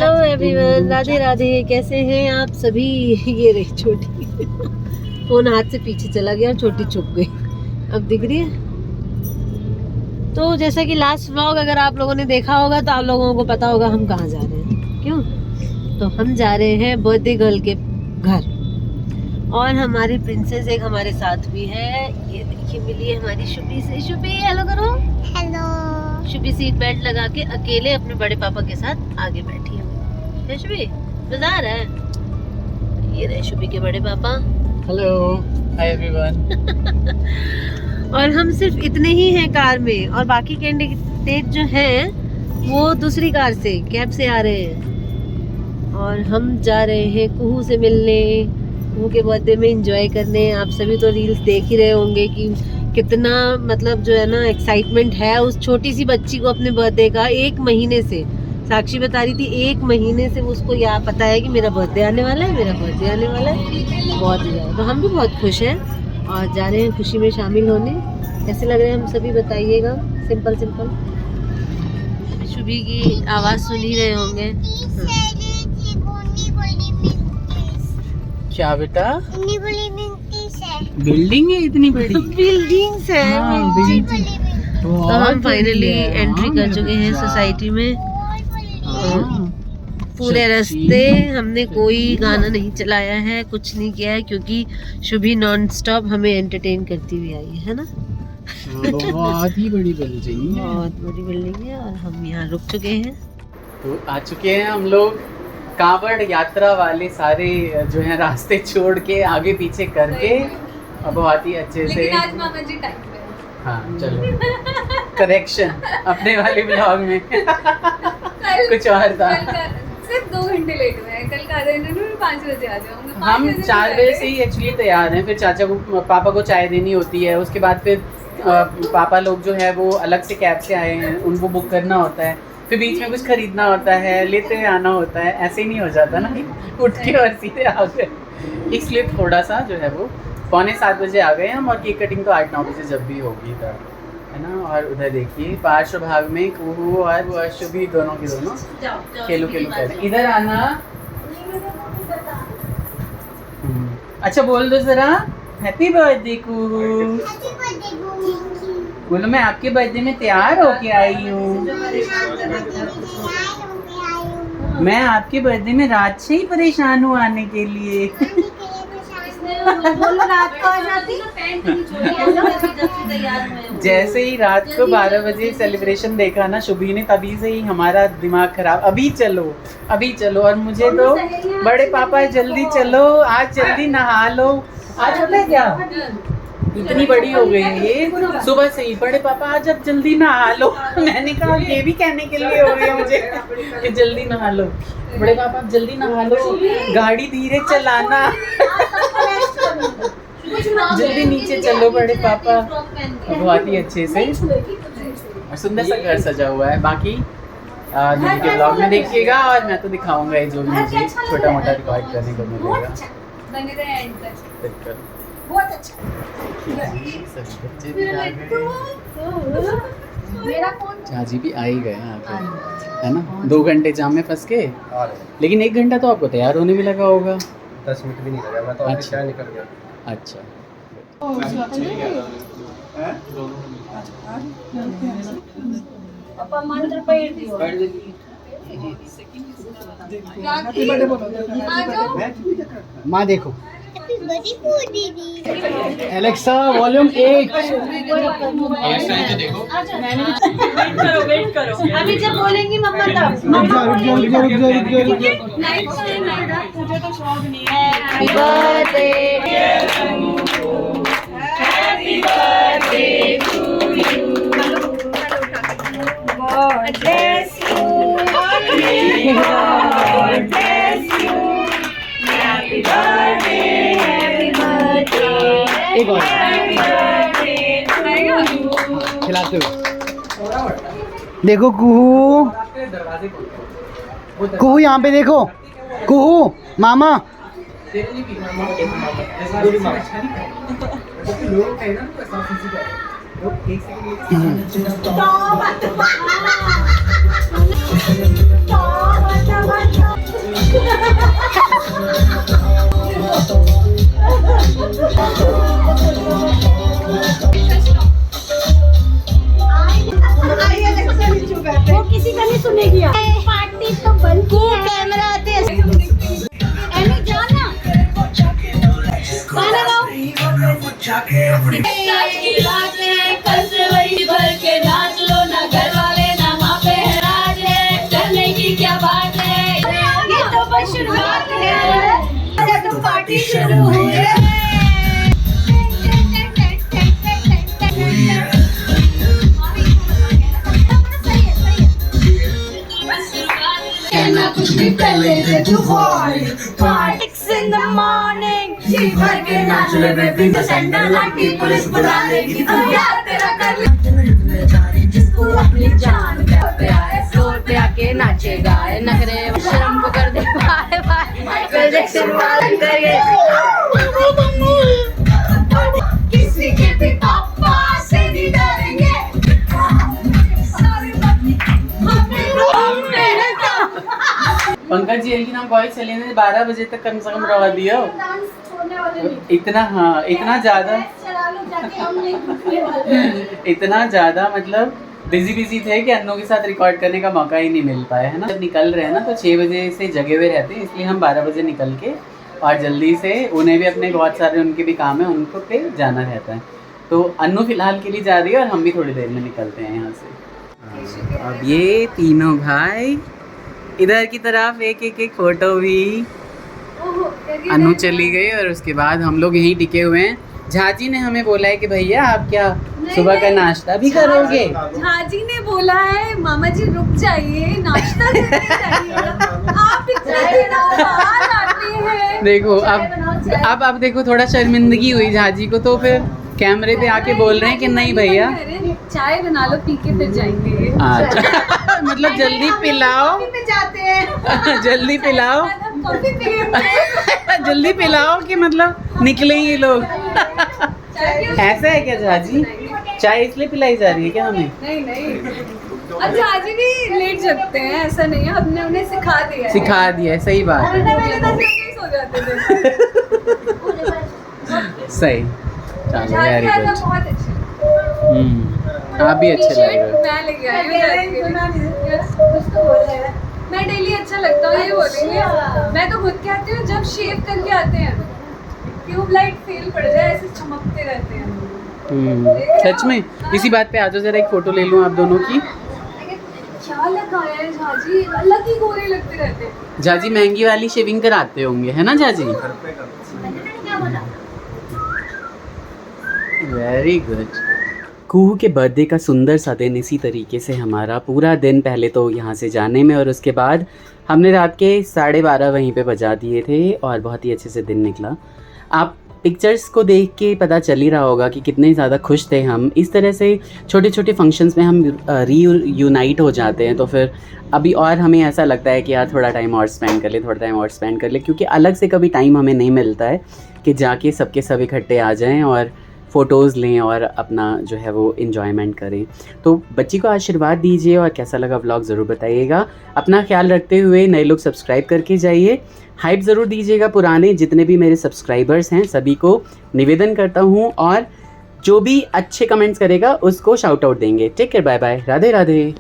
Hello everyone, Radhe Radhe. कैसे हैं आप सभी? ये रही छोटी, फोन हाथ से पीछे चला गया और छोटी छुप गई। अब दिख रही है। तो जैसा कि लास्ट व्लॉग अगर आप लोगों ने देखा होगा तो आप लोगों को पता होगा हम कहाँ जा रहे हैं। क्यों? तो हम जा रहे हैं बर्थडे गर्ल के घर, और हमारी प्रिंसेस एक हमारे साथ भी है। ये देखिए, मिली है हमारी शुभी से। शुभी हेलो करो। हेलो। शुभी सीट बेल्ट लगा के अकेले अपने बड़े पापा के साथ आगे बैठी है। शुभी मजा आ रहा है। ये रहे शुभी के बड़े पापा। Hello, hi everyone. और हम सिर्फ इतने ही हैं कार में, और बाकी कैंडिडेट जो हैं वो दूसरी कार से, कैब से आ रहे हैं। और हम जा रहे हैं कुहू से मिलने, कुहू के बर्थडे में एंजॉय करने। आप सभी तो रील्स देख ही रहे होंगे कि कितना मतलब जो है ना एक्साइटमेंट है उस छोटी सी बच्ची को अपने बर्थडे का। 1 महीने से साक्षी बता रही थी, 1 महीने से उसको यह पता है कि मेरा बर्थडे आने वाला है, मेरा बर्थडे आने वाला है। बहुत ही ज़्यादा, तो हम भी बहुत खुश हैं और जा रहे हैं खुशी में शामिल होने। कैसे लग रहे हैं हम सभी बताइएगा। सिंपल सिंपल शुभी की आवाज़ सुन ही रहे होंगे। क्या बेटा? बिल्डिंग है इतनी बड़ी? बिल्डिंग्स है। तो हम फाइनली एंट्री कर चुके हैं सोसाइटी में। पूरे रास्ते हमने कोई गाना नहीं चलाया है, कुछ नहीं किया है, क्योंकि शुभी नॉन स्टॉप हमें एंटरटेन करती हुई आई है ना। बहुत ही बड़ी बिल्डिंग है। बहुत बड़ी बिल्डिंग है और हम यहाँ रुक चुके हैं। तो आ चुके हैं हम लोग। कांवड़ यात्रा वाले सारे जो है रास्ते छोड़ के आगे पीछे करके बहुत ही अच्छे से। आज मामा जी टाइम पे। हाँ चलो, करेक्शन अपने वाले ब्लॉग में कुछ और था। सिर्फ 2 घंटे लेट हुए हैं। कल का आधा घंटे में 5 बजे आ जाऊंगा। हम 4 बजे से ही एक्चुअली तैयार हैं। फिर चाचा को, पापा को चाय देनी होती है। उसके बाद फिर पापा लोग जो है वो अलग से कैब से आए हैं, उनको बुक करना होता है। फिर बीच में कुछ खरीदना होता है, लेते आना होता है। ऐसे ही नहीं हो जाता ना कि उठ के और सीधे आ गए। इसलिए थोड़ा सा जो है वो 6:45 बजे आ गए हम। और केक कटिंग तो 8-9 बजे जब भी होगी है ना। और उधर देखिए पार्श्व भाग में कुहू और वो शुभी दोनों की दोनों खेलू कर रहे हैं। इधर आना। अच्छा बोल दो जरा, हैप्पी बर्थडे कुहू। बोलो मैं आपके बर्थडे में तैयार होके आई हूँ। मैं आपके बर्थडे में रात से ही परेशान हूँ आने के लिए। जैसे ही रात को 12 बजे सेलिब्रेशन देखा ना शुभी ने, तभी से ही हमारा दिमाग खराब। अभी चलो अभी चलो। और मुझे तो बड़े पापा जल्दी चलो, आज जल्दी नहा लो। आज होता है क्या? इतनी बड़ी हो गई है ये, सुबह से ही बड़े पापा आज अब जल्दी नहा लो। मैंने कहा ये भी कहने के लिए हो गया मुझे कि जल्दी नहा लो। बड़े पापा आप जल्दी नहा लो, गाड़ी धीरे चलाना। जल्दी नीचे चलो बड़े पापा। बहुत ही अच्छे से और सुंदर सा घर सजा हुआ है। बाकी दीदी के ब्लॉग में देखिएगा, और मैं तो दिखाऊंगा ये जो भी मुझे छोटा मोटा रिकॉर्ड करने को मिलेगा। बहुत अच्छा। चाची भी आ ही गए हैं आके, है ना। 2 घंटे जाम में फंस के, लेकिन 1 घंटा तो आपको तैयार होने में लगा होगा। 10 मिनट भी नहीं लगा, मैं तो ऑफिस से निकल गया। अच्छा माँ देखो। Alexa volume 8। वेट करो। अभी जब बोलेंगी मम्मा तब। रुक जा। Happy birthday to you. God bless you. God bless you. Happy birthday. एक और खिलाते हो। देखो कुहू, कुहू यहाँ पे देखो। कुहू मामा। Stop! पार्टी शुरू हुई in the morning जी भर के नाच ले बेबी तो सैंडल लाठी पुलिस बुला लेगी तो यार तेरा कर ले जिसको अपनी जान पे आए फ्लोर पे आके नाचेगा नखरे शर्म को कर दे बाय बाय फिर देख शुरुआत करेंगे किसी के भी पापा से नहीं डरेंगे पंकज जी लेकिन हम बॉयज चले ने 12 बजे तक कम से कम रवा दियो इतना। हाँ इतना ज्यादा इतना ज्यादा मतलब बिजी थे कि अन्नों के साथ रिकॉर्ड करने का मौका ही नहीं मिल पाया है ना। जब निकल रहे हैं ना तो 6 बजे से जगे हुए रहते हैं, इसलिए हम 12 बजे निकल के और जल्दी से उन्हें भी अपने बहुत सारे उनके भी काम है उनको पे जाना रहता है। तो अन्नू फिलहाल के लिए जा रही है और हम भी थोड़ी देर में निकलते हैं यहाँ से। अब ये तीनों भाई इधर की तरफ एक फोटो भी। अनु चली गई और उसके बाद हम लोग यहीं टिके हुए हैं। झाजी ने हमें बोला है कि भैया आप क्या सुबह का नाश्ता भी करोगे? झाजी ने बोला है मामा जी रुक जाइए नाश्ता करने जाइए आप इतने दिनों बाद आते हैं। देखो अब देखो थोड़ा शर्मिंदगी हुई झाजी को, तो फिर कैमरे पे आके बोल रहे हैं कि नहीं भैया चाय बना लो पी के फिर जाएंगे। अच्छा मतलब जल्दी पिलाओ जाते हैं जल्दी पिलाओ जल्दी पिलाओ कि मतलब निकले ये लोग। ऐसा है क्या झाजी? चाय इसलिए पिलाई जा रही है क्या हमें? नहीं अब झाजी भी लेट जगते हैं, ऐसा नहीं है, हमने उन्हें सिखा दिया है। सही बात है। सो जाते थे। सही चलो वेरी गुड। बहुत अच्छे आप भी अच्छे लग रहे हो। मैं लेके आई हूँ। मैं डेली अच्छा लगता हूँ ये बोलेंगे। मैं तो खुद कहती हूँ जब शेव करके आते हैं ट्यूबलाइट फेल पड़ जाए ऐसे चमकते रहते हैं। सच में इसी बात पे आ जाओ, जरा एक फोटो ले लूँ आप दोनों की। क्या लगाया है झाजी, अलग ही गोरे लगते रहते हैं। झाजी महंगी वाली शेविंग कराते होंगे है ना झाजी? Very good. कुहू के बर्थडे का सुंदर सा दिन इसी तरीके से हमारा पूरा दिन, पहले तो यहाँ से जाने में और उसके बाद हमने रात के 12:30 वहीं पे बजा दिए थे और बहुत ही अच्छे से दिन निकला। आप पिक्चर्स को देख के पता चल ही रहा होगा कि कितने ज़्यादा खुश थे हम। इस तरह से छोटे छोटे फंक्शंस में हम रीयूनाइट हो जाते हैं, तो फिर अभी और हमें ऐसा लगता है कि यार थोड़ा टाइम और स्पेंड कर ले, क्योंकि अलग से कभी टाइम हमें नहीं मिलता है कि जाके सबके सब इकट्ठे आ जाएं और फ़ोटोज़ लें और अपना जो है वो इन्जॉयमेंट करें। तो बच्ची को आशीर्वाद दीजिए और कैसा लगा व्लॉग ज़रूर बताइएगा। अपना ख्याल रखते हुए नए लोग सब्सक्राइब करके जाइए, हाइप ज़रूर दीजिएगा। पुराने जितने भी मेरे सब्सक्राइबर्स हैं सभी को निवेदन करता हूँ, और जो भी अच्छे कमेंट्स करेगा उसको शाउट आउट देंगे। Take care, bye bye, Radhe Radhe.